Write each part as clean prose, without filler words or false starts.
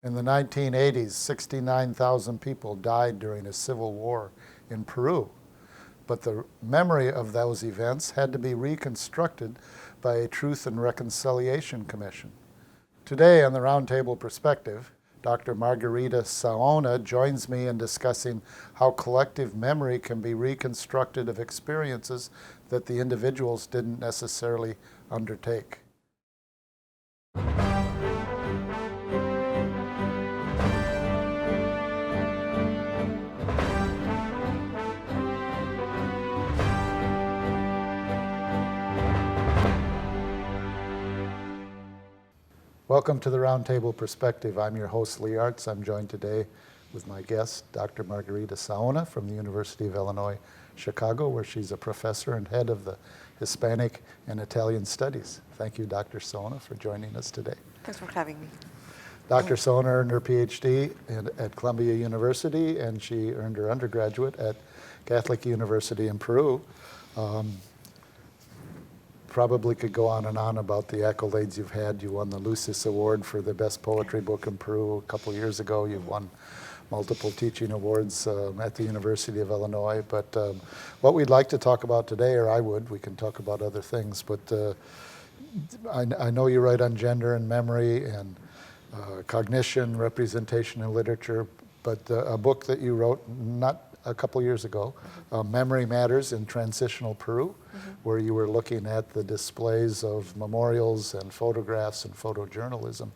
In the 1980s, 69,000 people died during a civil war in Peru. But the memory of those events had to be reconstructed by a Truth and Reconciliation Commission. Today on the Roundtable Perspective, Dr. Margarita Saona joins me in discussing how collective memory can be reconstructed of experiences that the individuals didn't necessarily undertake. Welcome to the Roundtable Perspective. I'm your host, Lee Artz. I'm joined today with my guest, Dr. Margarita Saona from the University of Illinois, Chicago, where she's a professor and head of the Hispanic and Italian Studies. Thank you, Dr. Saona, for joining us today. Thanks for having me. Dr. Saona earned her Ph.D. at Columbia University, and she earned her undergraduate at Catholic University in Peru. Probably could go on and on about the accolades you've had. You won the Lucis Award for the best poetry book in Peru a couple years ago. You've won multiple teaching awards at the University of Illinois. But what we'd like to talk about today, or we can talk about other things, but I know you write on gender and memory and cognition, representation in literature, but a book that you wrote not a couple years ago, Memory Matters in Transitional Peru, where you were looking at the displays of memorials and photographs and photojournalism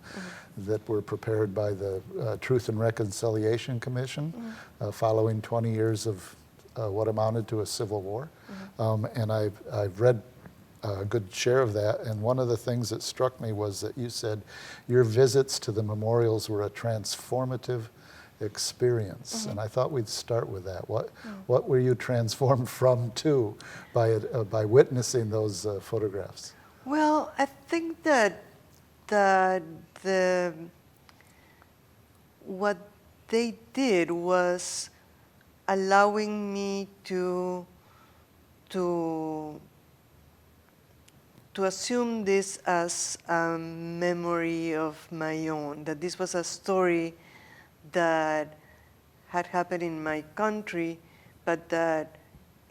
that were prepared by the Truth and Reconciliation Commission following 20 years of what amounted to a civil war. And I've read a good share of that, and one of the things that struck me was that you said your visits to the memorials were a transformative experience, and I thought we'd start with that. What were you transformed from to by witnessing those photographs? Well, I think that what they did was allowing me to assume this as a memory of my own, that this was a story that had happened in my country, but that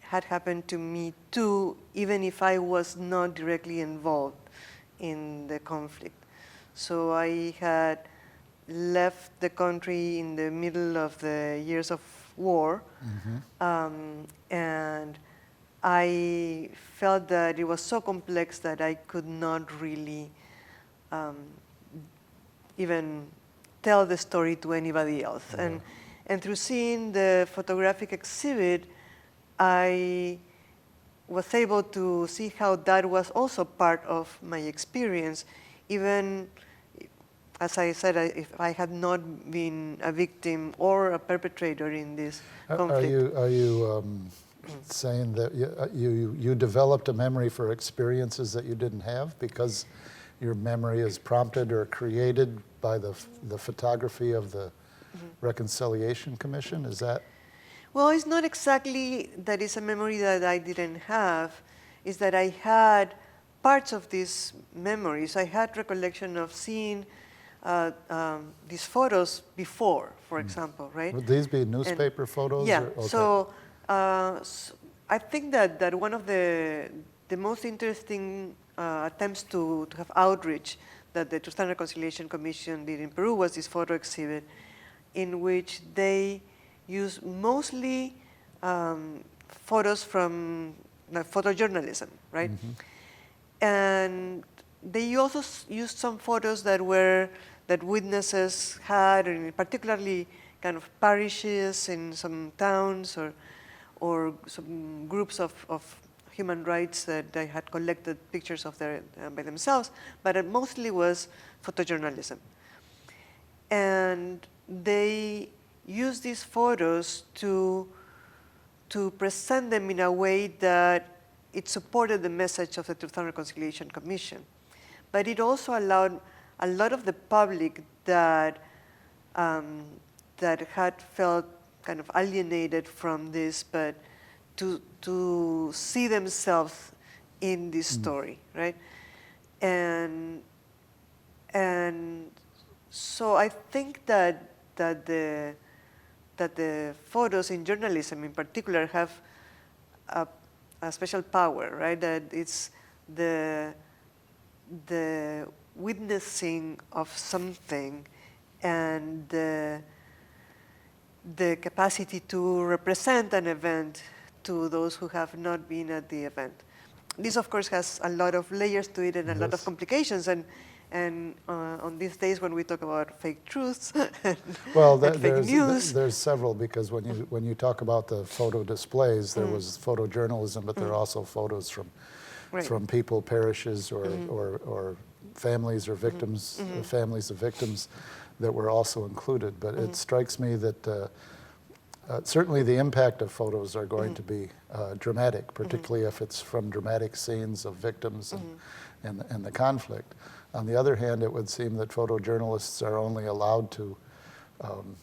had happened to me too, even if I was not directly involved in the conflict. So I had left the country in the middle of the years of war, and I felt that it was so complex that I could not really even tell the story to anybody else. And through seeing the photographic exhibit, I was able to see how that was also part of my experience, even, as I said, if I had not been a victim or a perpetrator in this conflict. Are you saying that you developed a memory for experiences that you didn't have because your memory is prompted or created by the photography of the Reconciliation Commission? Is that? Well, it's not exactly that it's a memory that I didn't have. It's that I had parts of these memories. I had recollection of seeing these photos before, for example, right? Would these be newspaper photos? Yeah. Or, okay. So I think that one of the most interesting attempts to have outreach that the Truth and Reconciliation Commission did in Peru was this photo exhibit in which they used mostly photos from photojournalism, right? And they also used some photos that witnesses had, and particularly kind of parishes in some towns or some groups of human rights that they had collected pictures of by themselves, but it mostly was photojournalism. And they used these photos to present them in a way that it supported the message of the Truth and Reconciliation Commission. But it also allowed a lot of the public that had felt kind of alienated from this, but to see themselves in this story, right? And So I think that the photos in journalism, in particular, have a special power, right? That it's the witnessing of something and the capacity to represent an event to those who have not been at the event. This, of course, has a lot of layers to it and a lot of complications. And on these days when we talk about fake truths and fake news. There's several, because when you talk about the photo displays, there was photojournalism, but there are also photos from people, parishes, or families or victims, families of victims that were also included. But it strikes me that certainly the impact of photos are going to be dramatic, particularly if it's from dramatic scenes of victims and the conflict. On the other hand, it would seem that photojournalists are only allowed to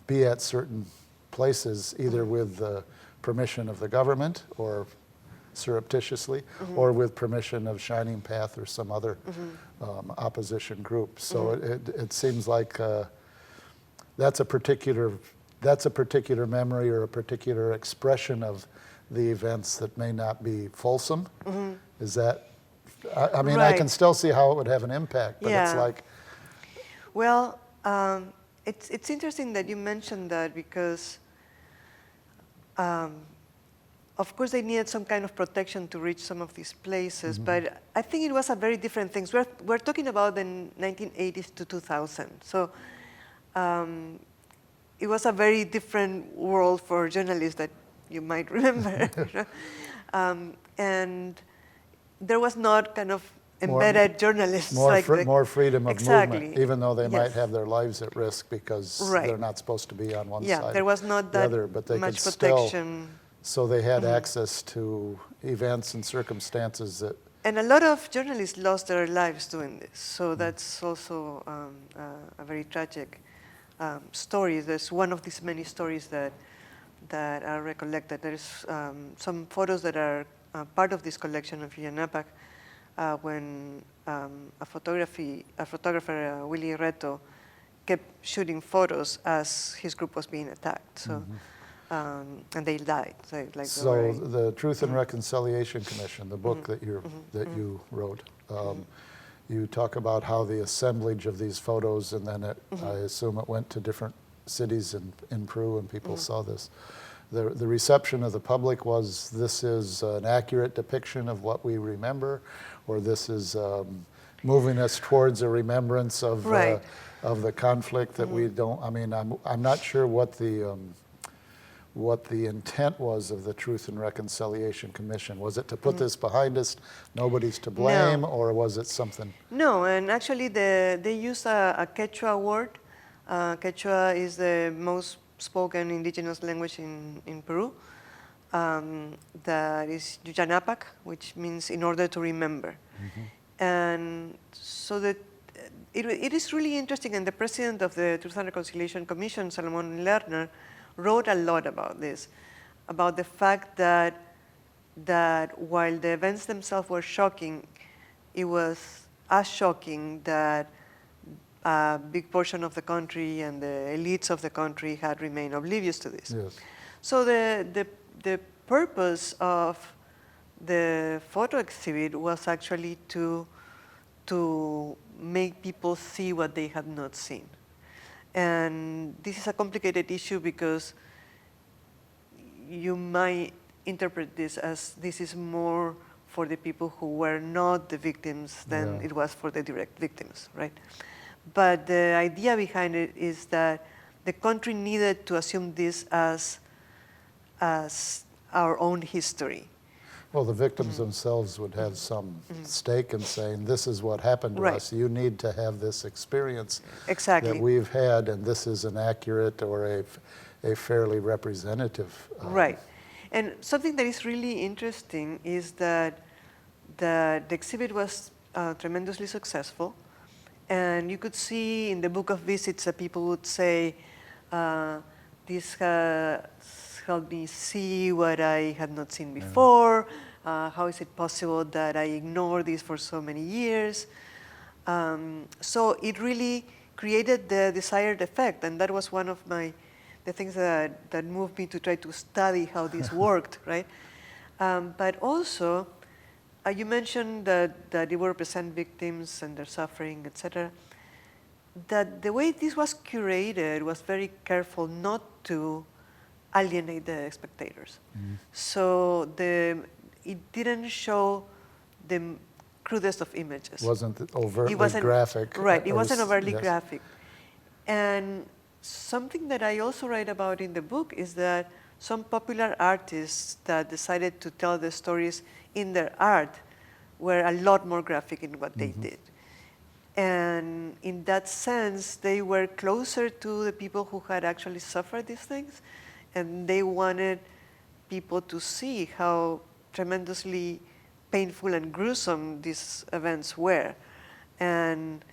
be at certain places either with the permission of the government or surreptitiously, or with permission of Shining Path or some other opposition group. So it seems like that's a particular memory or a particular expression of the events that may not be fulsome. Is that? I mean, I can still see how it would have an impact, but it's like... Well, it's interesting that you mentioned that, because of course they needed some kind of protection to reach some of these places, but I think it was a very different thing. We're talking about the 1980s to 2000. So it was a very different world for journalists that you might remember. And there was not kind of embedded journalists. More freedom of movement, even though they might Yes. have their lives at risk because they're not supposed to be on one side there was not the that other, but they much could protection. So they had access to events and circumstances that... And a lot of journalists lost their lives doing this. So that's also a very tragic story. There's one of these many stories that are recollected. There's some photos that are part of this collection of Yanapac when a photographer, Willie Reto, kept shooting photos as his group was being attacked. So, and they died. So the Truth and Reconciliation Commission, the book that you wrote, you talk about how the assemblage of these photos, and then I assume it went to different cities in Peru, and people saw this. The reception of the public was, this is an accurate depiction of what we remember, or this is moving us towards a remembrance of the conflict that we don't. I mean, I'm not sure what the intent was of the Truth and Reconciliation Commission. Was it to put this behind us, nobody's to blame, or was it something? No, and actually they used a Quechua word. Quechua is the most spoken indigenous language in Peru. That is Yuyanapac, which means in order to remember. And so that it is really interesting, and the president of the Truth and Reconciliation Commission, Salomon Lerner, wrote a lot about this, about the fact that while the events themselves were shocking, it was as shocking that a big portion of the country and the elites of the country had remained oblivious to this. Yes. So the purpose of the photo exhibit was actually to make people see what they had not seen. And this is a complicated issue because you might interpret this as this is more for the people who were not the victims than it was for the direct victims, right? But the idea behind it is that the country needed to assume this as our own history. Well, the victims themselves would have some stake in saying, this is what happened to us. You need to have this experience that we've had, and this is an accurate or a fairly representative. Right. And something that is really interesting is that the exhibit was tremendously successful. And you could see in the book of visits that people would say, this has helped me see what I had not seen before. How is it possible that I ignored this for so many years? So it really created the desired effect, and that was one of the things that moved me to try to study how this worked, right? But also, you mentioned that it will represent victims and their suffering, etc. That the way this was curated was very careful not to alienate the spectators. So it didn't show the crudest of images. Wasn't overtly graphic. Right, it wasn't overtly yes. graphic. And something that I also write about in the book is that some popular artists that decided to tell the stories in their art were a lot more graphic in what they did. And in that sense, they were closer to the people who had actually suffered these things, and they wanted people to see how tremendously painful and gruesome these events were. And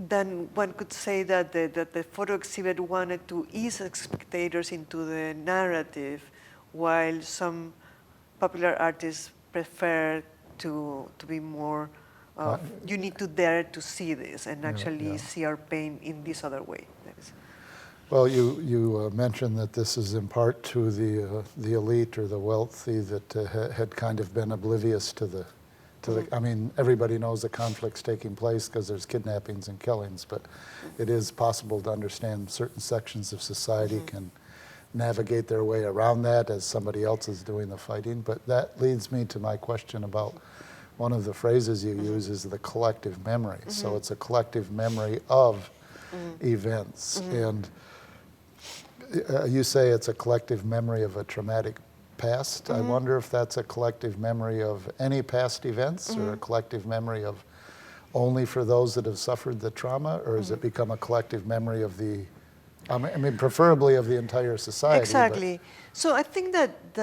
then one could say that the photo exhibit wanted to ease spectators into the narrative, while some popular artists prefer to be more you need to dare to see this and actually see our pain in this other way. Well, you mentioned that this is in part to the elite or the wealthy that had kind of been oblivious to the. I mean, everybody knows the conflict's taking place because there's kidnappings and killings, but it is possible to understand certain sections of society can navigate their way around that as somebody else is doing the fighting. But that leads me to my question about one of the phrases you use is the collective memory. So it's a collective memory of events. And you say it's a collective memory of a traumatic past. I wonder if that's a collective memory of any past events or a collective memory of only for those that have suffered the trauma, or has it become a collective memory of I mean, preferably of the entire society. Exactly. So I think that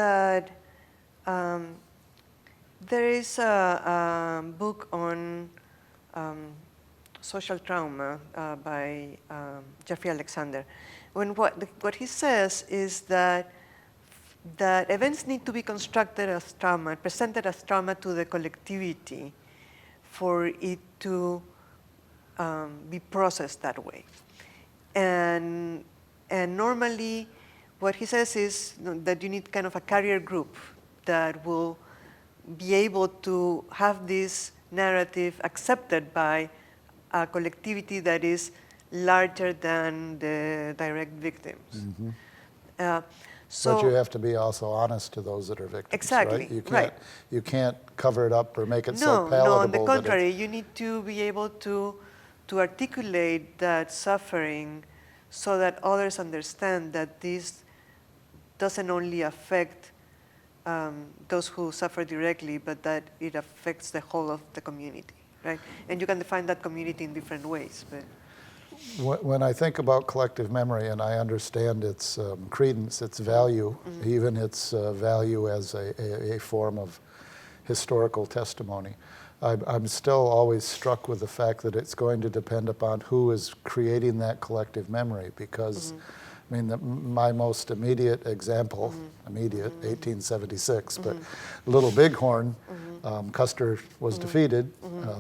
there is a book on social trauma by Jeffrey Alexander. When what he says is that events need to be constructed as trauma, presented as trauma to the collectivity for it to be processed that way. And normally what he says is that you need kind of a carrier group that will be able to have this narrative accepted by a collectivity that is larger than the direct victims. So but you have to be also honest to those that are victims. Exactly. Right? You can't cover it up or make it so no, palatable. on the contrary, you need to be able to articulate that suffering so that others understand that this doesn't only affect those who suffer directly, but that it affects the whole of the community, right? And you can define that community in different ways. But when I think about collective memory, and I understand its credence, its value, even its value as a form of historical testimony, I'm still always struck with the fact that it's going to depend upon who is creating that collective memory, because I mean, my most immediate example, 1876, but Little Bighorn, Custer was defeated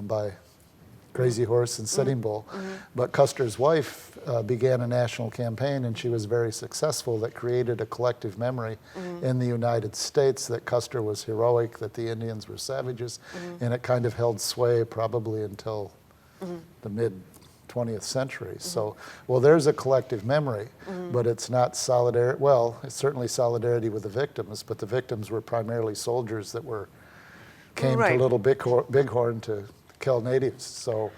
by Crazy Horse and Sitting Bull. But Custer's wife began a national campaign, and she was very successful, that created a collective memory in the United States that Custer was heroic, that the Indians were savages, and it kind of held sway probably until the mid-20th century. So, well, there's a collective memory, but it's not solidarity. Well, it's certainly solidarity with the victims, but the victims were primarily soldiers that came to Little Bighorn to kill natives. So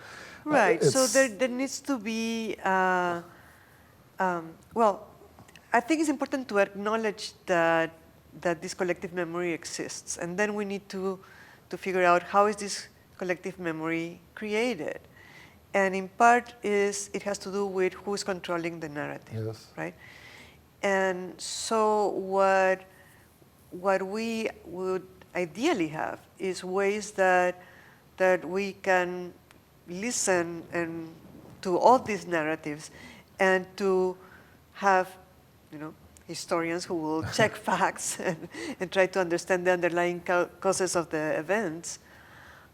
right. So there needs to be well, I think it's important to acknowledge that this collective memory exists, and then we need to figure out how is this collective memory created. And in part it has to do with who is controlling the narrative, right? And so what we would ideally have is ways that we can listen to all these narratives, and to have, historians who will check facts and try to understand the underlying causes of the events.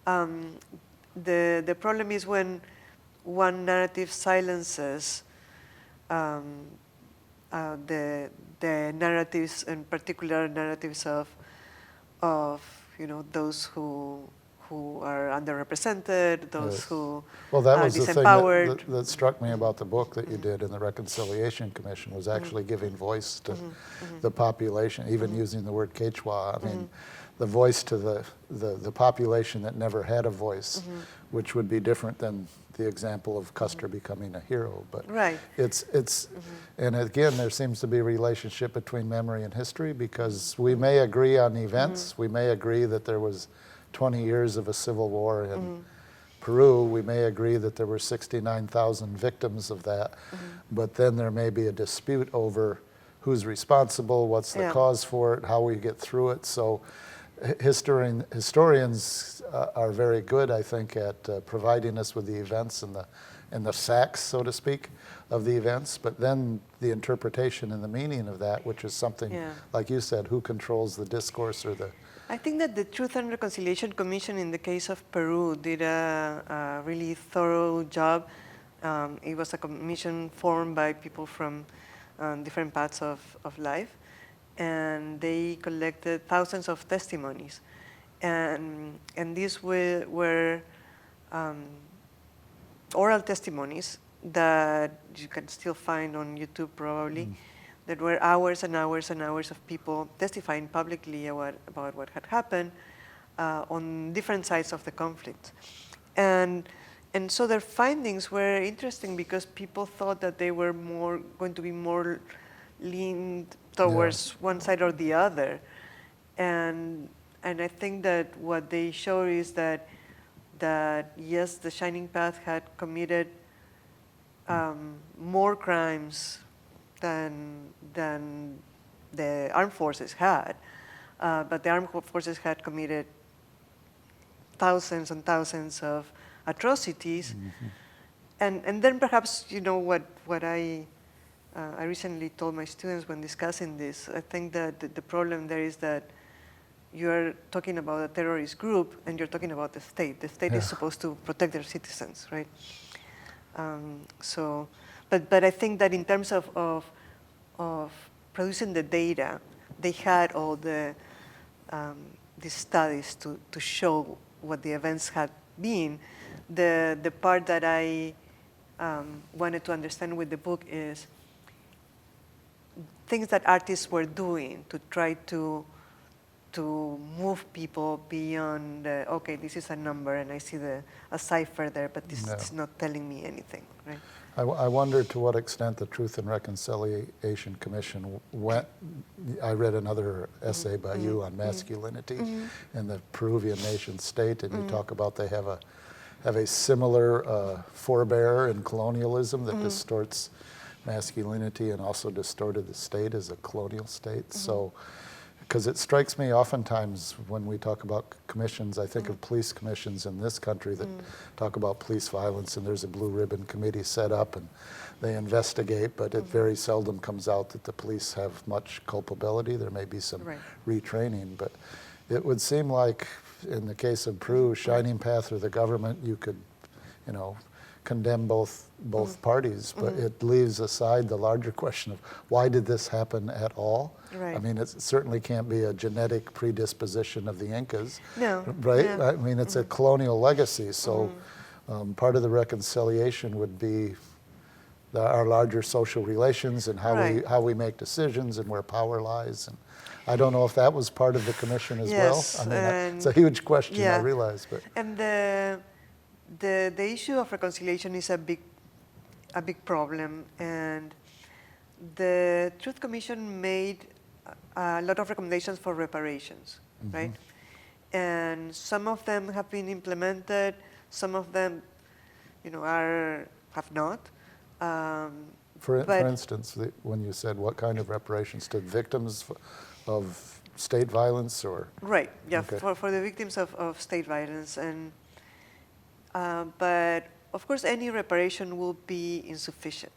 The problem is when one narrative silences the narratives, in particular narratives of those who are underrepresented, those Yes. who Well, that are was the thing disempowered. that struck me about the book that you did in the Reconciliation Commission, was actually giving voice to the population, even using the word Quechua. I mean, the voice to the population that never had a voice, which would be different than the example of Custer becoming a hero. But Right. it's and again, there seems to be a relationship between memory and history, because we may agree on events, we may agree that there was 20 years of a civil war in Peru, we may agree that there were 69,000 victims of that, but then there may be a dispute over who's responsible, what's the cause for it, how we get through it. So historians are very good, I think, at providing us with the events and the facts, so to speak, of the events, but then the interpretation and the meaning of that, which is something, like you said, who controls the discourse or the... I think that the Truth and Reconciliation Commission in the case of Peru did a really thorough job. It was a commission formed by people from different parts of life, and they collected thousands of testimonies. And these were oral testimonies that you can still find on YouTube probably, that were hours and hours and hours of people testifying publicly about what had happened on different sides of the conflict. And so their findings were interesting because people thought that they were going to be more leaned towards one side or the other. And I think that what they show is that yes, the Shining Path had committed more crimes than the armed forces had, but the armed forces had committed thousands and thousands of atrocities, and then perhaps what I recently told my students when discussing this. I think that the problem there is that you're talking about a terrorist group and you're talking about the state. The state is supposed to protect their citizens, right? But I think that in terms of producing the data, they had all these studies to show what the events had been. The part that I wanted to understand with the book is things that artists were doing to try to move people beyond okay, this is a number and I see a cipher there, but this is not telling me anything, right? I wonder to what extent the Truth and Reconciliation Commission went. I read another essay by you on masculinity in the Peruvian nation state, and you talk about they have a similar forebear in colonialism that distorts masculinity and also distorted the state as a colonial state. So, because it strikes me oftentimes when we talk about commissions, I think of police commissions in this country that talk about police violence, and there's a blue ribbon committee set up and they investigate, but it very seldom comes out that the police have much culpability. There may be some retraining, but it would seem like in the case of Peru, Shining Path or the government, you could, condemn both parties, but it leaves aside the larger question of why did this happen at all? Right. I mean, it certainly can't be a genetic predisposition of the Incas, No. right? Yeah. I mean, it's a colonial legacy, so part of the reconciliation would be our larger social relations and how we make decisions and where power lies. And I don't know if that was part of the commission as well. I mean, it's a huge question, I realize, but and the issue of reconciliation is a big problem, and the Truth Commission made a lot of recommendations for reparations, right? And some of them have been implemented, some of them, have not. For instance, when you said what kind of reparations to victims of state violence or? Right, yeah, Okay. for the victims of state violence. And but of course any reparation will be insufficient,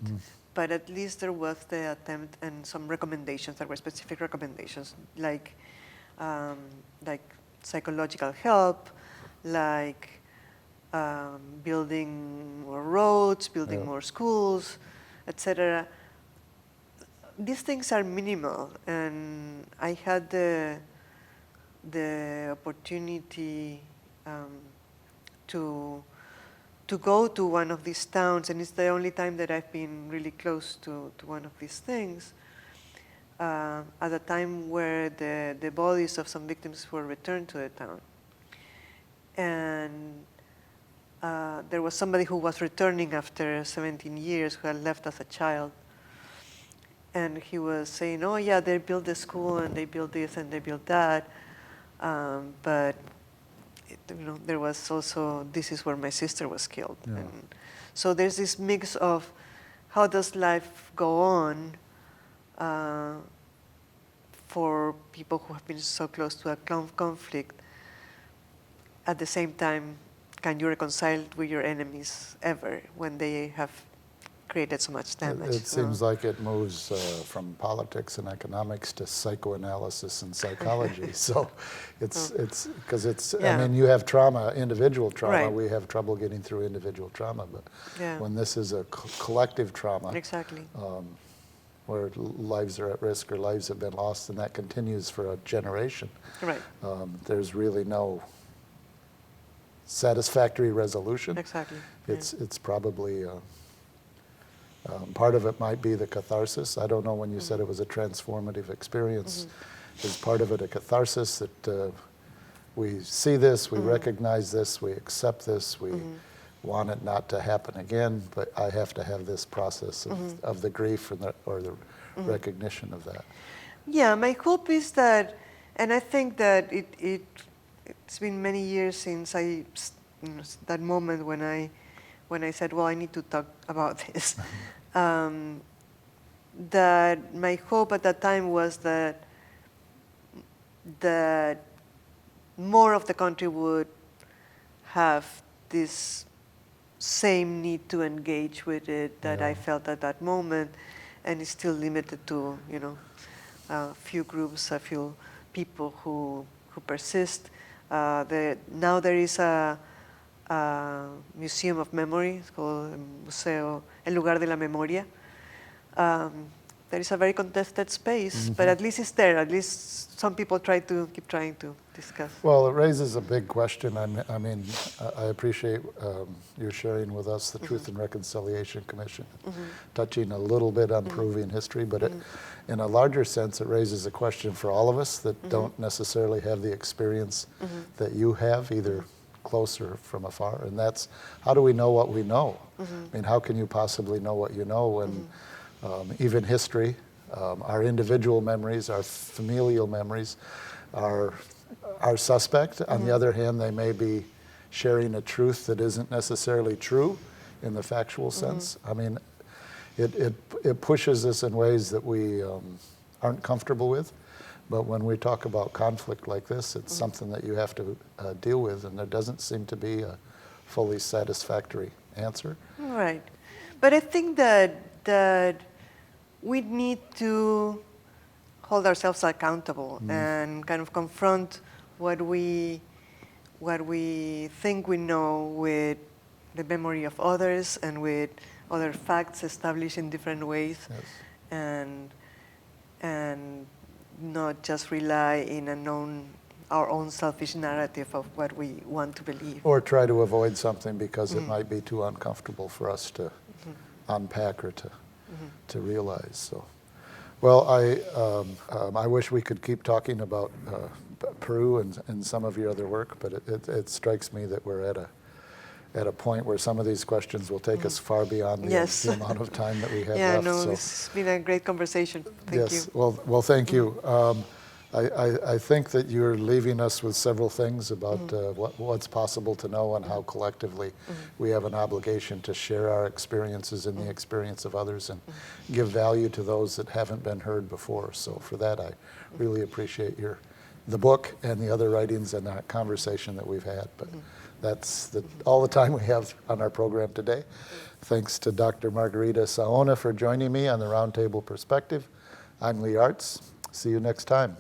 but at least there was the attempt and some recommendations that were specific recommendations, like psychological help, like building more roads, building Yeah. more schools, etc. These things are minimal, and I had the opportunity to go to one of these towns, and it's the only time that I've been really close to one of these things, at a time where the bodies of some victims were returned to the town. And there was somebody who was returning after 17 years who had left as a child. And he was saying, oh yeah, they built the school and they built this and they built that. But there was also, this is where my sister was killed. Yeah. And so there's this mix of how does life go on for people who have been so close to a conflict. At the same time, can you reconcile with your enemies ever when they have created so much damage? It seems like it moves from politics and economics to psychoanalysis and psychology. So it's because Yeah. I mean, you have trauma, individual trauma. Right. We have trouble getting through individual trauma, but Yeah. when this is a collective trauma, Exactly. where lives are at risk or lives have been lost, and that continues for a generation, Right. there's really no satisfactory resolution. Exactly. It's probably part of it might be the catharsis. I don't know when you said it was a transformative experience. Is part of it a catharsis that we see this, we recognize this, we accept this, we want it not to happen again, but I have to have this process of the grief or the recognition of that. Yeah, my hope is that, and I think that it's been many years since that moment when I said, well, I need to talk about this. That my hope at that time was that more of the country would have this same need to engage with it that I felt at that moment, and it's still limited to a few groups, a few people who persist. Now there is a museum of memory. It's called Museo El Lugar de la Memoria. There is a very contested space, but at least it's there. At least some people keep trying to discuss. Well, it raises a big question. I mean, I appreciate your sharing with us the Truth and Reconciliation Commission, touching a little bit on Peruvian history, but in a larger sense, it raises a question for all of us that don't necessarily have the experience that you have, either close or from afar, and that's, how do we know what we know? I mean, how can you possibly know what you know when even history, our individual memories, our familial memories are suspect. On the other hand, they may be sharing a truth that isn't necessarily true in the factual sense. I mean, it pushes us in ways that we aren't comfortable with. But when we talk about conflict like this, it's something that you have to deal with, and there doesn't seem to be a fully satisfactory answer. Right. But I think that we need to hold ourselves accountable and kind of confront what we think we know with the memory of others and with other facts established in different ways, and not just rely in our own selfish narrative of what we want to believe. Or try to avoid something because it might be too uncomfortable for us to unpack or to realize. So, well, I wish we could keep talking about Peru and some of your other work, but it strikes me that we're at a point where some of these questions will take us far beyond the amount of time that we have left. No, so. it's been a great conversation. Thank you. Well, thank you. I think that you're leaving us with several things about what's possible to know and how collectively we have an obligation to share our experiences and the experience of others and give value to those that haven't been heard before. So for that, I really appreciate the book and the other writings and that conversation that we've had. But that's all the time we have on our program today. Thanks to Dr. Margarita Saona for joining me on the Roundtable Perspective. I'm Lee Artz. See you next time.